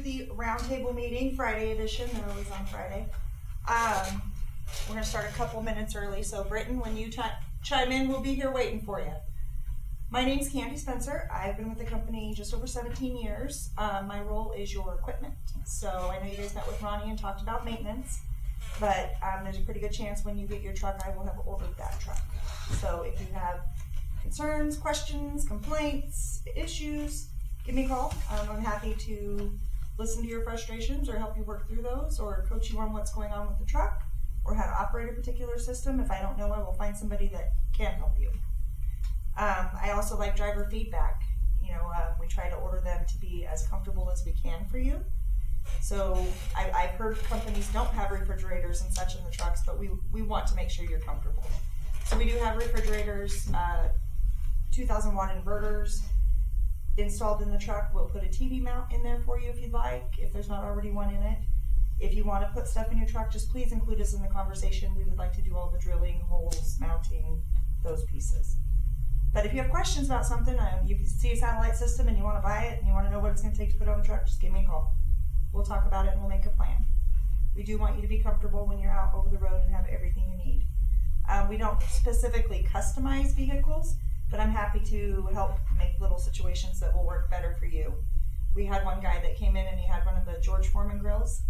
to the roundtable meeting, Friday edition. They're always on Friday. We're going to start a couple minutes early, so Britton, when you chime in, we'll be here waiting for you. My name's Kandi Spencer. I've been with the company just over 17 years. My role is your equipment. So I know you guys met with Ronnie and talked about maintenance, but there's a pretty good chance when you get your truck, I will have ordered that truck. So if you have concerns, questions, complaints, issues, give me a call. I'm happy to listen to your frustrations or help you work through those or coach you on what's going on with the truck or how to operate a particular system. If I don't know, I will find somebody that can help you. I also like driver feedback. You know, we try to order them to be as comfortable as we can for you. So I've heard companies don't have refrigerators and such in the trucks, but we want to make sure you're comfortable. So we do have refrigerators, 2,000 watt inverters installed in the truck. We'll put a TV mount in there for you if you'd like, if there's not already one in it. If you want to put stuff in your truck, just please include us in the conversation. We would like to do all the drilling, holes, mounting, those pieces. But if you have questions about something, you see a satellite system and you want to buy it and you want to know what it's going to take to put it on the truck, just give me a call. We'll talk about it and we'll make a plan. We do want you to be comfortable when you're out over the road and have everything you need. We don't specifically customize vehicles, but I'm happy to help make little situations that will work better for you. We had one guy that came in and he had one of the George Foreman grills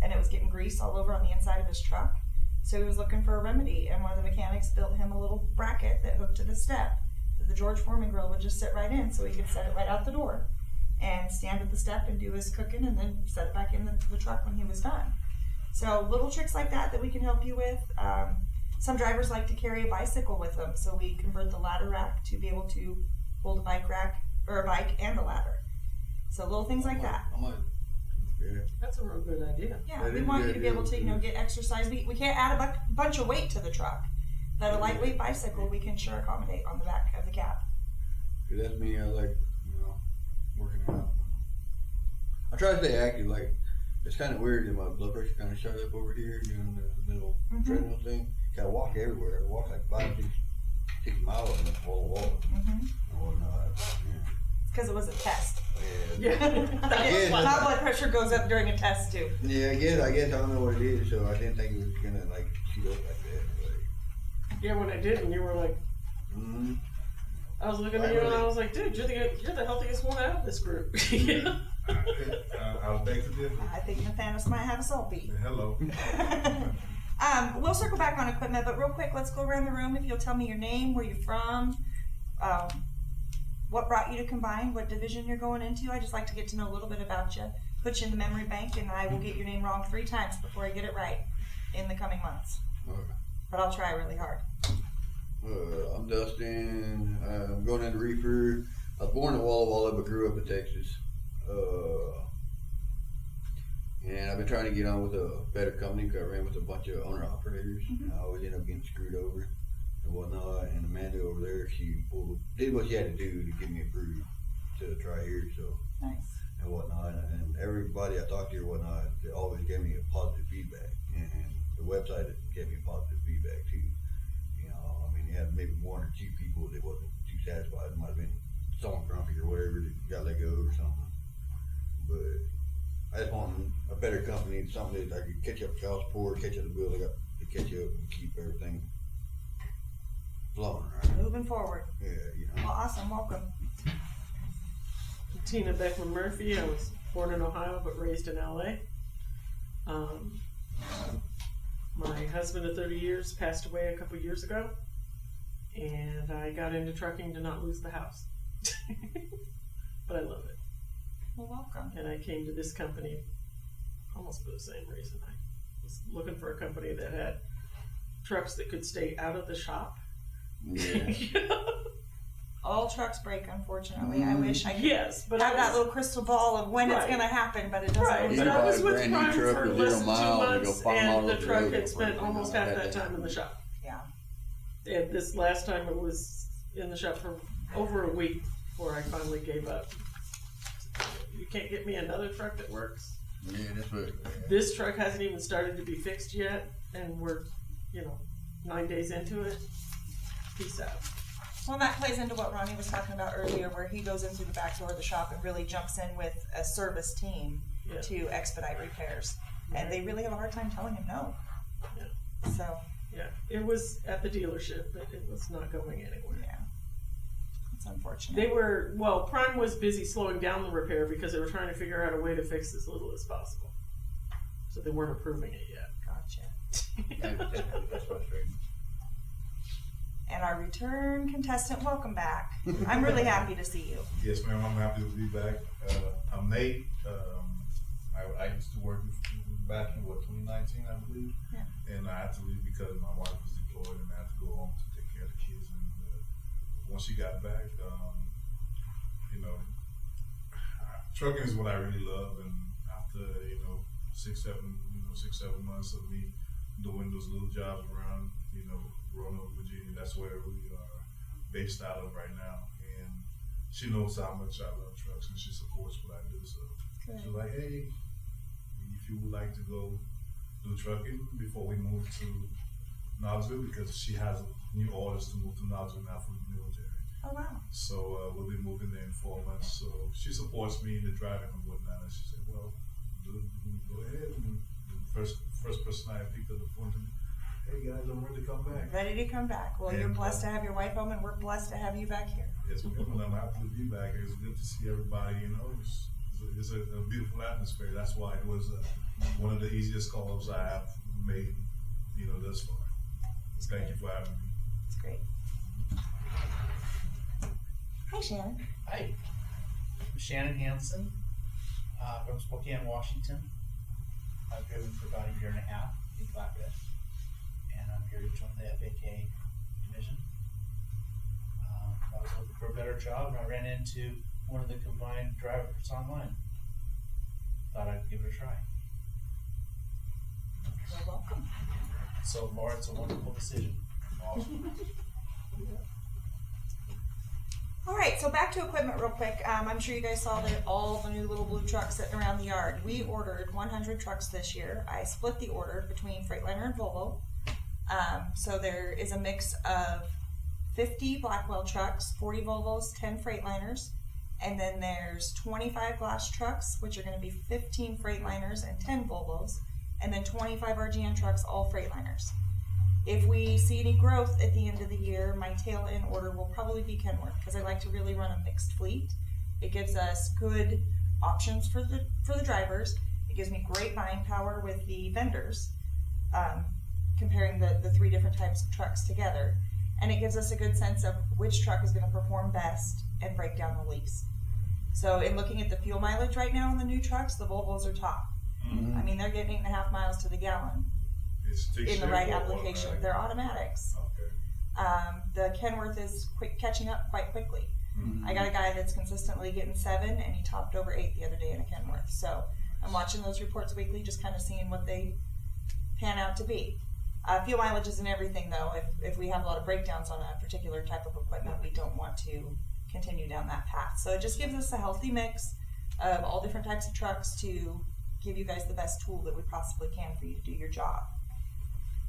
and it was getting grease all over on the inside of his truck. So he was looking for a remedy, and one of the mechanics built him a little bracket that hooked to the step that the George Foreman grill would just sit right in, so he could set it right out the door and stand at the step and do his cooking and then set it back in the truck when he was done. So little tricks like that we can help you with. Some drivers like to carry a bicycle with them, so we convert the ladder rack to be able to hold a bike rack or a bike and a ladder. So little things like that. Yeah. That's a real good idea. Yeah, we want you to be able to, get exercise. We can't add a bunch of weight to the truck, but a lightweight bicycle we can sure accommodate on the back of the cab. That's me. I like, working out. I try to stay active. Like, it's kind of weird that my blood pressure kind of shot up over here doing the little treadmill thing. I walk everywhere. I walk like 5, 6 miles on the wall. And whatnot. Yeah. Because it was a test. Yeah. My blood pressure goes up during a test too. Yeah, I guess I don't know what it is, so I didn't think it was gonna shoot up like that. Yeah, when I did, and you were like, I was looking at you and I was like, dude, you're the healthiest one out of this group. I'll beg to differ. I think Nathanis might have a soul beat. Hello. We'll circle back on equipment, but real quick, let's go around the room. If you'll tell me your name, where you're from, what brought you to Combine, what division you're going into. I just like to get to know a little bit about you. Put you in the memory bank, and I will get your name wrong 3 times before I get it right in the coming months. Okay. But I'll try really hard. I'm Dustin. I'm going into reefer. I was born in Walla Walla, but grew up in Texas. And I've been trying to get on with a better company because I ran with a bunch of owner-operators. And I always end up getting screwed over and whatnot. And Amanda over there, she did what she had to do to get me approved to try here. So Nice. And whatnot. And everybody I talked to or whatnot, they always gave me a positive feedback. And the website gave me positive feedback too. You had maybe 1 or 2 people that wasn't too satisfied. It might have been someone grumpy or whatever that got let go or something. But I just want a better company, something that I could catch up child support, catch up the bill, I got to catch up and keep everything flowing, right? Moving forward. Yeah, Well, awesome. Welcome. Tina Beckman Murphy. I was born in Ohio but raised in LA. My husband of 30 years passed away a couple years ago, and I got into trucking to not lose the house. But I love it. Well, welcome. And I came to this company almost for the same reason. I was looking for a company that had trucks that could stay out of the shop. Yeah. All trucks break, unfortunately. I wish I could but have that little crystal ball of when it's going to happen, but it doesn't. Right. always But I happen. was with brand new Prime truck for with less 0 than 2 miles and go months, 5 and miles the up the truck road had or spent something, almost half that time in the shop. Yeah. And this last time it was in the shop for over a week before I finally gave up. You can't get me another truck that works. Yeah, that's what. This truck hasn't even started to be fixed yet, and we're, 9 days into it. Peace out. Well, that plays into what Ronnie was talking about earlier, where he goes in through the back door of the shop and really jumps in with a service team Yeah. to expedite repairs. And they really have a hard time telling him no. Yeah. So, Yeah, it was at the dealership, but it was not going anywhere. yeah. It's unfortunate. Prime was busy slowing down the repair because they were trying to figure out a way to fix as little as possible. So they weren't approving it yet. Gotcha. That's frustrating. And our return contestant, welcome back. I'm really happy to see you. Yes, ma'am. I'm happy to be back. I'm Nate. I used to work back in 2019, I believe. Yeah. And I had to leave because my wife was deployed, and I had to go home to take care of the kids. And once she got back, trucking is what I really love. And after 6-7 months of me doing those little jobs around Roanoke, Virginia, that's where we are based out of right now. And she knows how much I love trucks, and she supports what I do. So Good. she's like, hey, if you would like to go do trucking before we move to Knoxville, because she has new orders to move to Knoxville now for the military. Oh, wow. So we'll be moving there in 4 months. So she supports me in the driving and whatnot. And she said, well, go ahead. And the first person I picked up the phone to me, hey guys, I'm ready to come back. Ready to come back. Well, you're And, blessed to have your wife home, and we're blessed to have you back here. Yes, ma'am, and I'm happy to be back. It's good to see everybody. It's a beautiful atmosphere. That's why it was one of the easiest calls I have made, thus far. Thank you for having me. It's great. Hi, Shannon. Hi, I'm Shannon Hansen from Spokane, Washington. I've driven for about a year and a half in flatbed, and I'm here to join the FAK division. I was looking for a better job, and I ran into one of the combined drivers online. Thought I'd give it a try. You're welcome. So far, it's a wonderful decision. Awesome. All right, so back to equipment real quick. I'm sure you guys saw all the new little blue trucks sitting around the yard. We ordered 100 trucks this year. I split the order between Freightliner and Volvo. So there is a mix of 50 Blackwell trucks, 40 Volvos, 10 Freightliners, and then there's 25 glass trucks, which are going to be 15 Freightliners and 10 Volvos, and then 25 RGN trucks, all Freightliners. If we see any growth at the end of the year, my tail end order will probably be Kenworth, because I like to really run a mixed fleet. It gives us good options for the drivers. It gives me great buying power with the vendors, comparing the three different types of trucks together. And it gives us a good sense of which truck is going to perform best and break down the lease. So in looking at the fuel mileage right now on the new trucks, the Volvos are top. Mm-hmm. I mean, they're getting 8.5 miles to the gallon in the right application. They're automatics. Okay. The Kenworth is catching up quite quickly. Mm-hmm. I got a guy that's consistently getting 7, and he topped over 8 the other day in a Kenworth. So I'm watching those reports weekly, just kind of seeing what they pan out to be. Fuel mileage isn't everything, though. If we have a lot of breakdowns on a particular type of equipment, we don't want to continue down that path. So it just gives us a healthy mix of all different types of trucks to give you guys the best tool that we possibly can for you to do your job.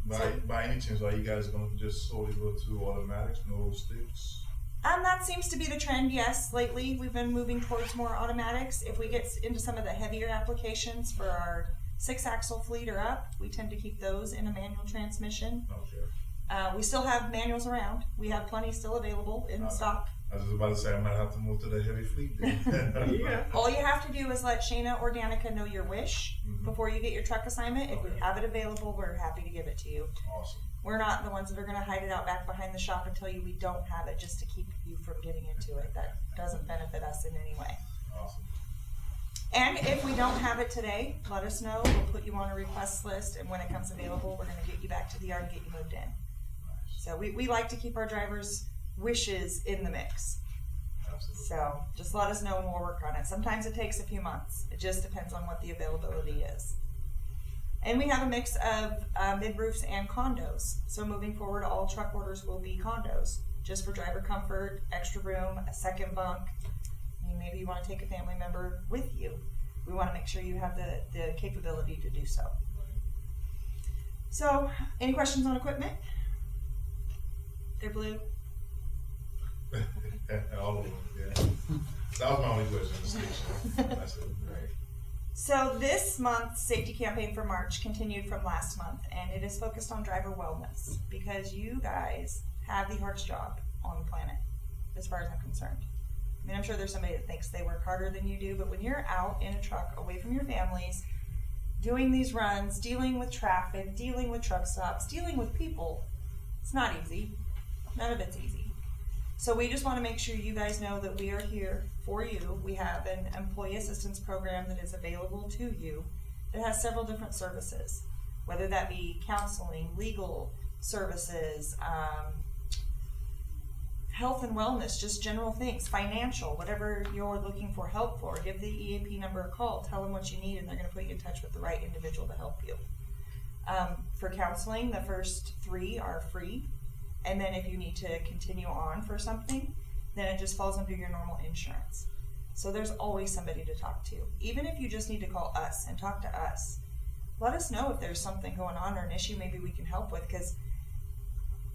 By any chance, are you guys going to just solely go to automatics, no sticks? That seems to be the trend, yes. Lately, we've been moving towards more automatics. If we get into some of the heavier applications for our 6-axle fleet or up, we tend to keep those in a manual transmission. Okay. We still have manuals around. We have plenty still available in stock. I was just about to say I might have to move to the heavy fleet then. Yeah. All you have to do is let Shayna or Danica know your wish before you get your truck assignment. If we have it available, we're happy to give it to you. Awesome. We're not the ones that are going to hide it out back behind the shop and tell you we don't have it just to keep you from getting into it. That doesn't benefit us in any way. Awesome. And if we don't have it today, let us know. We'll put you on a request list, and when it comes available, we're going to get you back to the yard and get you moved in. Nice. So we like to keep our drivers' wishes in the mix. Absolutely. So just let us know and we'll work on it. Sometimes it takes a few months. It just depends on what the availability is. And we have a mix of mid-roofs and condos. So moving forward, all truck orders will be condos, just for driver comfort, extra room, a second bunk. I mean, maybe you want to take a family member with you. We want to make sure you have the capability to do so. So, any questions on equipment? They're blue. All of them, yeah. That was my only question. The station. That's it. Right. So this month's safety campaign for March continued from last month, and it is focused on driver wellness because you guys have the hardest job on the planet, as far as I'm concerned. I mean, I'm sure there's somebody that thinks they work harder than you do, but when you're out in a truck away from your families, doing these runs, dealing with traffic, dealing with truck stops, dealing with people, it's not easy. None of it's easy. So we just want to make sure you guys know that we are here for you. We have an employee assistance program that is available to you that has several different services, whether that be counseling, legal services, health and wellness, just general things, financial, whatever you're looking for help for. Give the EAP number a call, tell them what you need, and they're going to put you in touch with the right individual to help you. For counseling, the first 3 are free. And then if you need to continue on for something, then it just falls under your normal insurance. So there's always somebody to talk to. Even if you just need to call us and talk to us, let us know if there's something going on or an issue maybe we can help with, because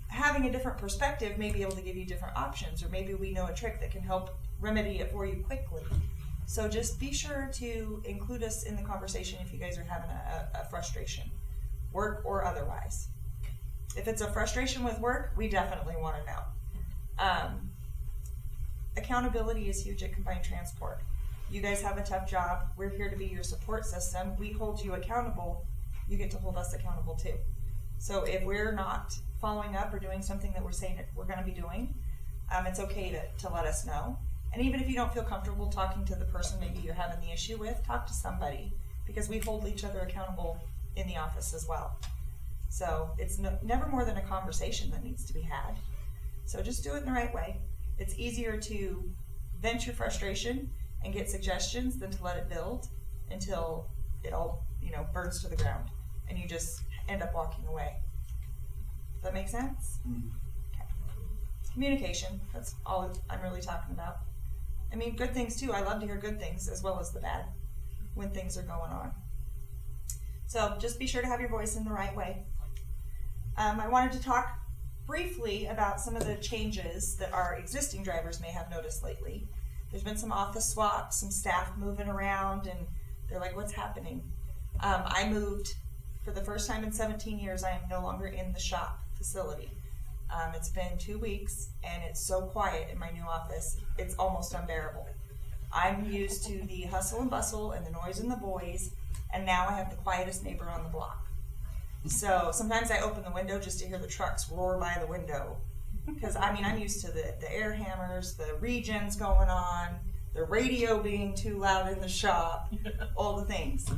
having a different perspective may be able to give you different options, or maybe we know a trick that can help remedy it for you quickly. So just be sure to include us in the conversation if you guys are having a frustration, work or otherwise. If it's a frustration with work, we definitely want to know. Accountability is huge at Combined Transport. You guys have a tough job. We're here to be your support system. We hold you accountable. You get to hold us accountable too. So if we're not following up or doing something that we're saying that we're going to be doing, it's okay to let us know. And even if you don't feel comfortable talking to the person maybe you're having the issue with, talk to somebody, because we hold each other accountable in the office as well. So it's never more than a conversation that needs to be had. So just do it in the right way. It's easier to vent your frustration and get suggestions than to let it build until it all, burns to the ground and you just end up walking away. Does that make sense? Mm-hmm. Okay. Communication, that's all I'm really talking about. I mean, good things too. I love to hear good things as well as the bad when things are going on. So just be sure to have your voice in the right way. I wanted to talk briefly about some of the changes that our existing drivers may have noticed lately. There's been some office swaps, some staff moving around, and they're like, what's happening? I moved for the first time in 17 years. I am no longer in the shop facility. It's been 2 weeks, and it's so quiet in my new office, it's almost unbearable. I'm used to the hustle and bustle and the noise and the boys, and now I have the quietest neighbor on the block. So sometimes I open the window just to hear the trucks roar by the window. Because, I'm used to the air hammers, the regens going on, the radio being too loud in the shop, all the things.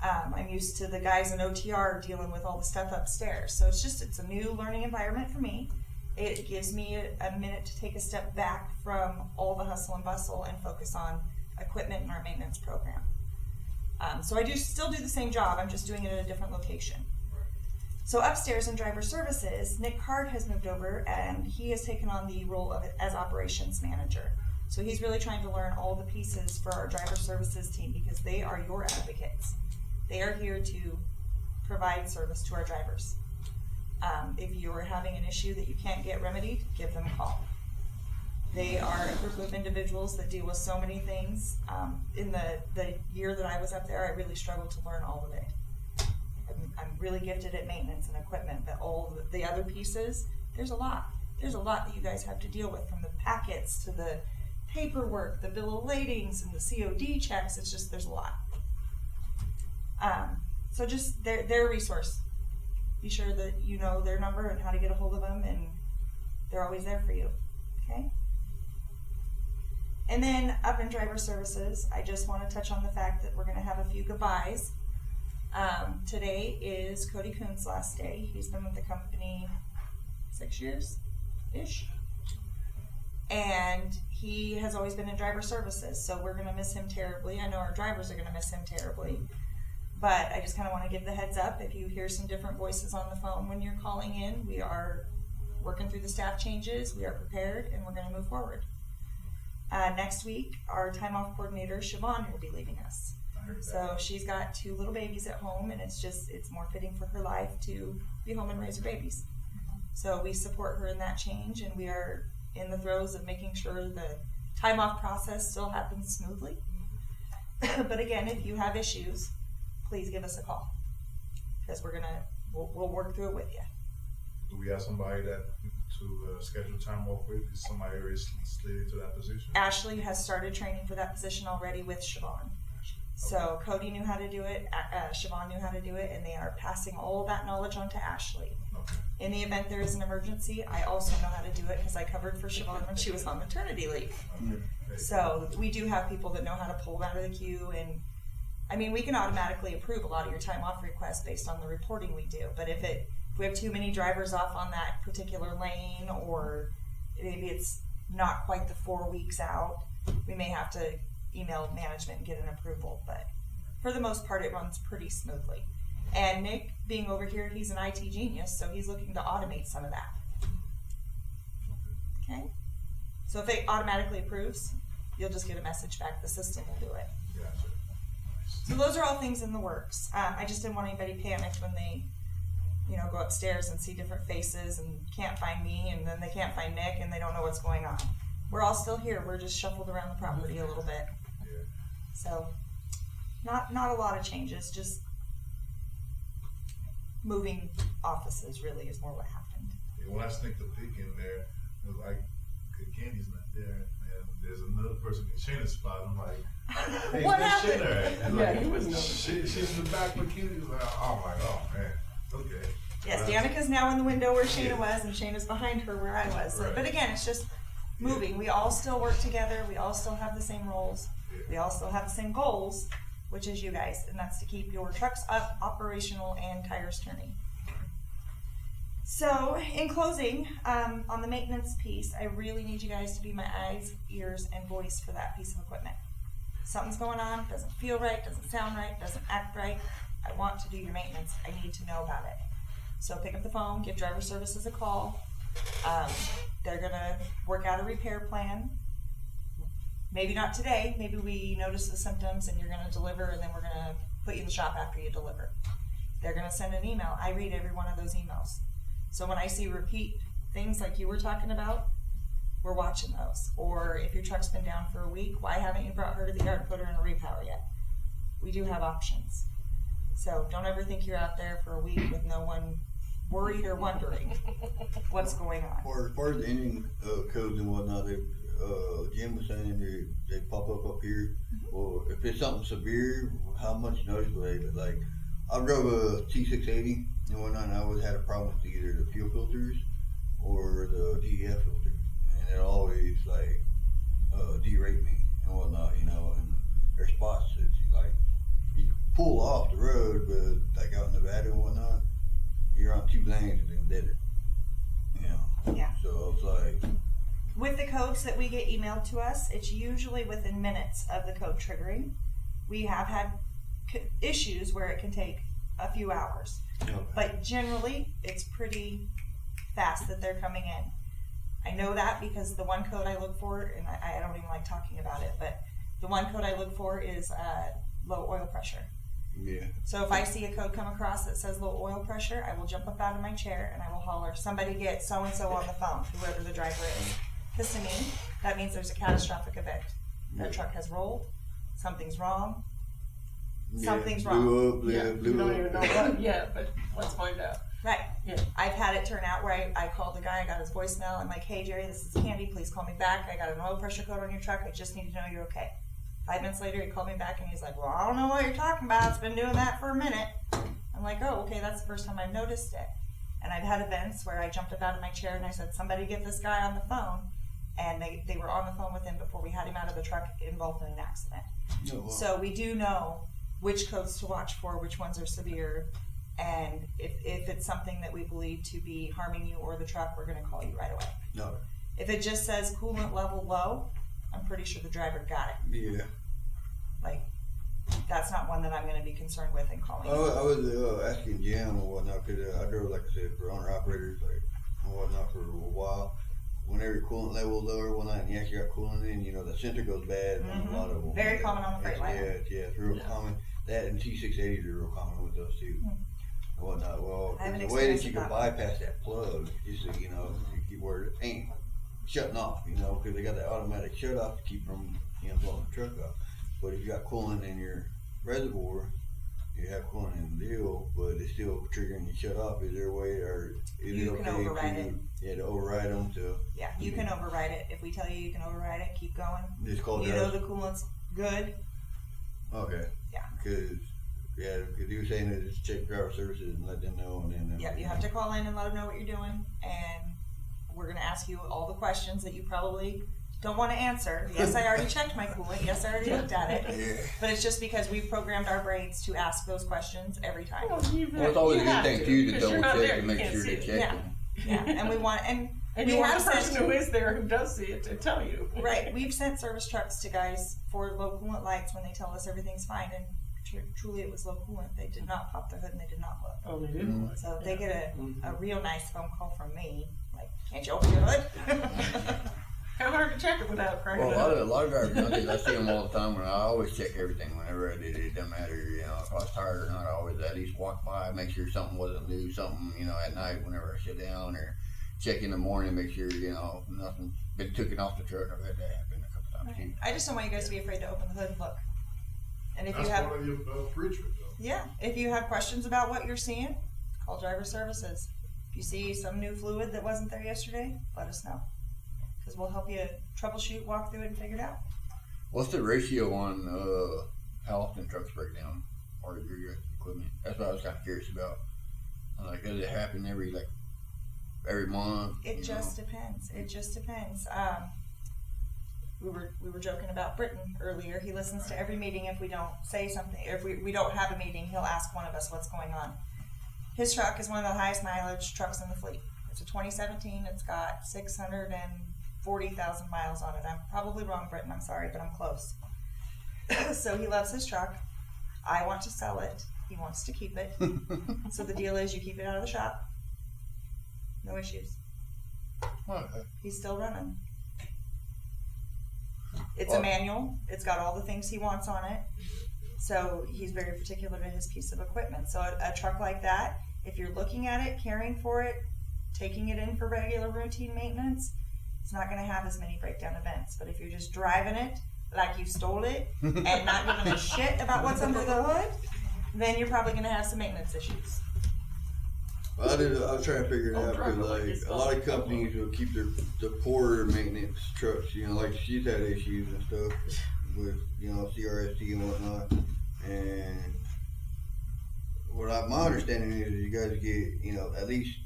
I'm used to the guys in OTR dealing with all the stuff upstairs. So it's a new learning environment for me. It gives me a minute to take a step back from all the hustle and bustle and focus on equipment and our maintenance program. So I still do the same job, I'm just doing it at a different location. So upstairs in driver services, Nick Card has moved over and he has taken on the role of as operations manager. So he's really trying to learn all the pieces for our driver services team because they are your advocates. They are here to provide service to our drivers. If you are having an issue that you can't get remedied, give them a call. They are a group of individuals that deal with so many things. In the year that I was up there, I really struggled to learn all of it. I'm really gifted at maintenance and equipment, but all the other pieces, there's a lot. There's a lot that you guys have to deal with, from the packets to the paperwork, the bill of ladings, and the COD checks. There's a lot. So just they're a resource. Be sure that you know their number and how to get a hold of them, and they're always there for you. Okay? And then up in driver services, I just want to touch on the fact that we're going to have a few goodbyes. Today is Cody Kuhn's last day. He's been with the company 6 years-ish. And he has always been in driver services, so we're going to miss him terribly. I know our drivers are going to miss him terribly. But I just kind of want to give the heads up. If you hear some different voices on the phone when you're calling in, we are working through the staff changes. We are prepared, and we're going to move forward. Next week, our time off coordinator, Siobhan, will be leaving us. So she's got 2 little babies at home, and it's more fitting for her life to be home and raise her babies. So we support her in that change, and we are in the throes of making sure the time off process still happens smoothly. But again, if you have issues, please give us a call, because we'll work through it with you. Do we have somebody that to schedule time off with? Is somebody already slated to that position? Ashley has started training for that position already with Siobhan. So Cody knew how to do it, Siobhan knew how to do it, and they are passing all of that knowledge on to Ashley. Okay. In the event there is an emergency, I also know how to do it because I covered for Siobhan when she was on maternity leave. Okay. So we do have people that know how to pull out of the queue, and I mean, we can automatically approve a lot of your time off requests based on the reporting we do. But if we have too many drivers off on that particular lane, or maybe it's not quite the 4 weeks out, we may have to email management and get an approval. But for the most part, it runs pretty smoothly. And Nick, being over here, he's an IT genius, so he's looking to automate some of that. Okay? So if it automatically approves, you'll just get a message back. The system will do it. Gotcha. So those are all things in the works. I just didn't want anybody panicked when they, go upstairs and see different faces and can't find me, and then they can't find Nick and they don't know what's going on. We're all still here. We're just shuffled around the property a little bit. Yeah. So not a lot of changes, just moving offices really is more what happened. Yeah, when I sneaked a peek in there, it was like, okay, Candy's not there, and there's another person in Shayna's spot. I'm like, hey, What where's happened? Shayna at? And Yeah, like, he was no- she's in the back with Candy. Like, oh my, oh man, okay. Yes, Well, Danica's now in the window where Shayna Yeah. was, and Shayna's behind her where I was. So, Right. but again, it's just moving. We all still work together. We all still have the same roles. Yeah. We all still have the same goals, which is you guys, and that's to keep your trucks up, operational, and tires turning. So, in closing, on the maintenance piece, I really need you guys to be my eyes, ears, and voice for that piece of equipment. Something's going on, doesn't feel right, doesn't sound right, doesn't act right. I want to do your maintenance. I need to know about it. So pick up the phone, give driver services a call. They're gonna work out a repair plan. Maybe not today, maybe we notice the symptoms and you're gonna deliver, and then we're gonna put you in the shop after you deliver. They're gonna send an email. I read every one of those emails. So when I see repeat things like you were talking about, we're watching those. Or if your truck's been down for a week, why haven't you brought her to the yard and put her in a repower yet? We do have options. So don't ever think you're out there for a week with no one worried or wondering what's going on. As far as the engine codes and whatnot, Jim was saying they pop up here. Well, if it's something severe, how much notice will they? But like, I drove a T680 and whatnot, and I always had a problem with either the fuel filters or the DEF filter, and it always like derate me and whatnot, and there's spots that like you pull off the road, but like out in Nevada and whatnot, you're on 2 lanes and then dead. Yeah. So it's like, With the codes that we get emailed to us, it's usually within minutes of the code triggering. We have had issues where it can take a few hours, but generally it's pretty fast that they're coming in. I know that because the one code I look for, and I don't even like talking about it, but the one code I look for is low oil pressure. yeah. So if I see a code come across that says low oil pressure, I will jump up out of my chair and I will holler, somebody get so-and-so on the phone, whoever the driver is. Because to me, that means there's a catastrophic event. That truck has rolled, something's wrong, something's wrong. Blew up, You blew don't up. even know what yet, but let's find out. Right. Yeah. I've had it turn out where I called the guy, I got his voicemail, I'm like, hey Jerry, this is Kandi, please call me back. I got an oil pressure code on your truck, I just need to know you're okay. 5 minutes later, he called me back and he's like, well, I don't know what you're talking about. It's been doing that for a minute. I'm like, oh, okay, that's the first time I've noticed it. And I've had events where I jumped up out of my chair and I said, somebody get this guy on the phone. And they were on the phone with him before we had him out of the truck involved in an accident. Oh, wow. So we do know which codes to watch for, which ones are severe. And if it's something that we believe to be harming you or the truck, we're going to call you right away. No. If it just says coolant level low, I'm pretty sure the driver got it. Yeah. Like, that's not one that I'm going to be concerned with and calling. I was asking Jim and whatnot, because I drove, like I said, for owner operators, like, and whatnot for a while. Whenever your coolant level is lower one night and you actually got coolant in, the sensor goes bad on a lot of them. Very common on the Freightliner. It's real common. That and T680s are real common with those too. And whatnot. Well, I haven't the way that experienced you it can that way. bypass that plug is, you keep where it ain't. shutting off, you know, because they got that automatic shut off to keep from, you know, blowing the truck up. But if you got coolant in your reservoir, you have coolant in the deal, but it's still triggering you shut off. Is there a way, or is You it can okay override to, it. yeah, to override them to Yeah, you can override it. If we tell you can override it, keep going. just call You know driver? the coolant's good. Okay. Yeah. Because you were saying that it's check driver services and let them know, and then Yep, you have to call in and let them know what you're doing, and we're going to ask you all the questions that you probably don't want to answer. Yes, I already checked my coolant. Yes, I already looked at it. Yeah. But it's just because we've programmed our brains to ask those questions every time. Well, Well, it's always a good thing too to because double you're not check there, to you make can't sure see they it. check Yeah. them. Yeah, and we want, and And we you want have the person sent, who is there who does see it to tell you. right, we've sent service trucks to guys for low coolant lights when they tell us everything's fine, and truly it was low coolant. They did not pop the hood and they did not look. Oh, they didn't. So they get a real nice phone call from me, like, can't you open your hood? How hard to check it without cracking Well, it a up? lot of drivers nowadays, I see them all the time, and I always check everything whenever I did it. It doesn't matter, you know, if I was tired or not. I always at least walk by, make sure something wasn't loose, something, you know, at night whenever I sit down, or check in the morning, make sure, you know, nothing's been taken off the truck. I've had that happen a couple times too. I just don't want you guys to be afraid to open the hood and look. And if That's you have, part of your pre-trip, though. yeah, if you have questions about what you're seeing, call driver services. If you see some new fluid that wasn't there yesterday, let us know. Because we'll help you troubleshoot, walk through it, and figure it out. What's the ratio on how often trucks break down or your equipment? That's what I was kind of curious about. Like, does it happen every month? It you just know? depends. It just depends. We were joking about Britton earlier. He listens to every meeting. If we don't say something, if we don't have a meeting, he'll ask one of us what's going on. His truck is one of the highest mileage trucks in the fleet. It's a 2017. It's got 640,000 miles on it. I'm probably wrong, Britton. I'm sorry, but I'm close. So he loves his truck. I want to sell it. He wants to keep it. So the deal is you keep it out of the shop. No issues. Okay. He's still running. It's a Well- manual. It's got all the things he wants on it. So he's very particular to his piece of equipment. So a truck like that, if you're looking at it, caring for it, taking it in for regular routine maintenance, it's not going to have as many breakdown events. But if you're just driving it like you stole it and not giving a shit about what's under the hood, then you're probably going to have some maintenance issues. Well, I was trying to figure it Oh, out because driver like like this a lot of stuff. companies will keep the poorer maintenance trucks. You know, like she's had issues and stuff with CRST and whatnot. And my understanding is you guys get at least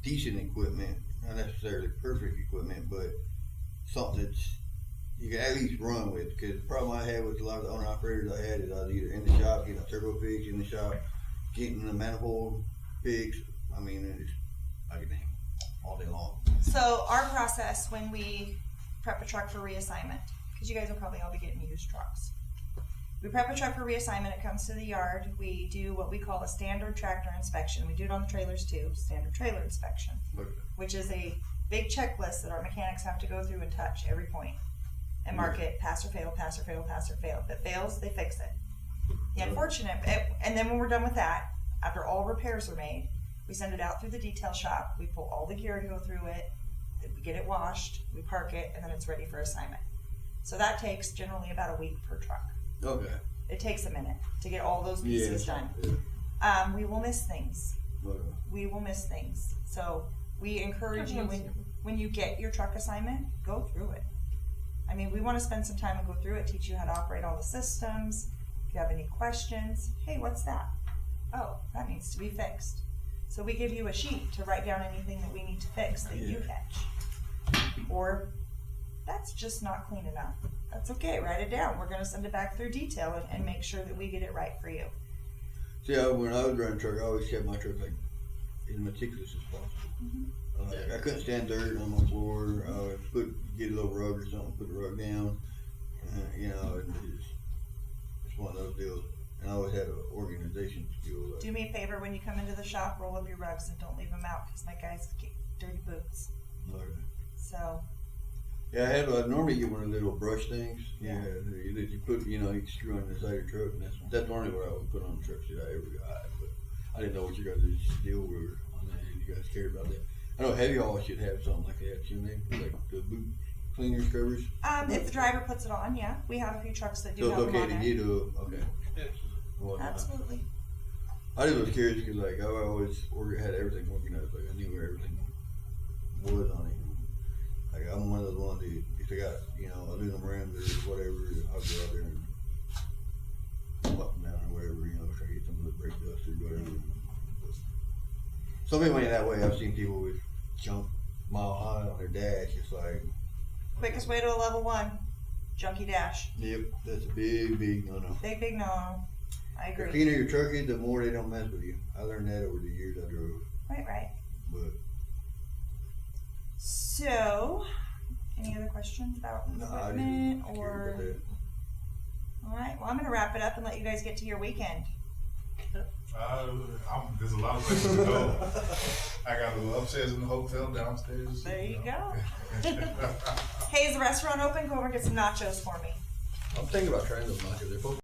decent equipment, not necessarily perfect equipment, but something that's you can at least run with. Because the problem I had with a lot of the owner operators I had is I was either in the shop getting a turbo fix in the shop, getting the manifold fixed. I mean, I can hang all day long. So our process when we prep a truck for reassignment, because you guys will probably all be getting used trucks. We prep a truck for reassignment. It comes to the yard. We do what we call a standard tractor inspection. We do it on the trailers too, standard trailer inspection, which is a big checklist that our mechanics have to go through and touch every point and mark it, pass or fail, pass or fail, pass or fail. If it fails, they fix it. The unfortunate, and then when we're done with that, after all repairs are made, we send it out through the detail shop. We pull all the gear to go through it. We get it washed. We park it, and then it's ready for assignment. So that takes generally about a week per truck. Okay. It takes a minute to get all those pieces done. Yeah. We will miss things. Okay. We will miss things. So we encourage you when you get your truck assignment, go through it. I mean, we want to spend some time and go through it, teach you how to operate all the systems. If you have any questions, hey, what's that? Oh, that needs to be fixed. So we give you a sheet to write down anything that we need to fix that you catch. Or that's just not clean enough. That's okay, write it down. We're going to send it back through detail and make sure that we get it right for you. See, when I was running truck, I always kept my truck like as meticulous as possible. I couldn't stand dirt on my floor. I would get a little rug or something, put the rug down. It's one of those deals. And I always had an organization skill. Do me a favor when you come into the shop, roll up your rugs and don't leave them out because my guys get dirty boots. So. Yeah, I normally get one of the little brush things. Yeah. That you put, you can screw on the side of the truck, and that's normally what I would put on the trucks that I ever got. But I didn't know what you guys' deal were on that. If you guys cared about that. I know heavy haul should have something like that, shouldn't they? Like the boot cleaner scrubbers. If the driver puts it on, yeah, we have a few trucks that do So it's have them okay on to there. get a, okay. Well, Absolutely. I just was curious because like I always had everything organized. Like I knew where everything was on it. Like I'm one of those ones that if I got aluminum rims or whatever, I'll go out there and plop them down or whatever. Try to get some of the brake dust or whatever. So anyway, that way I've seen people with jump mile high on their dash. It's like Quickest way to a level 1, junkie dash. yep, that's a big no. Big no. I The agree. cleaner your truck is, the more they don't mess with you. I learned that over the years I drove. Right. But So, any other questions about I equipment just or? curious All right. Well, I'm gonna wrap it up and let you guys get to your weekend. There's a lot of places to go. I got a little upstairs in the hotel, downstairs. There you go. Hey, is the restaurant open? Go over and get some nachos for me. I'm thinking about trying those nachos. They're supposed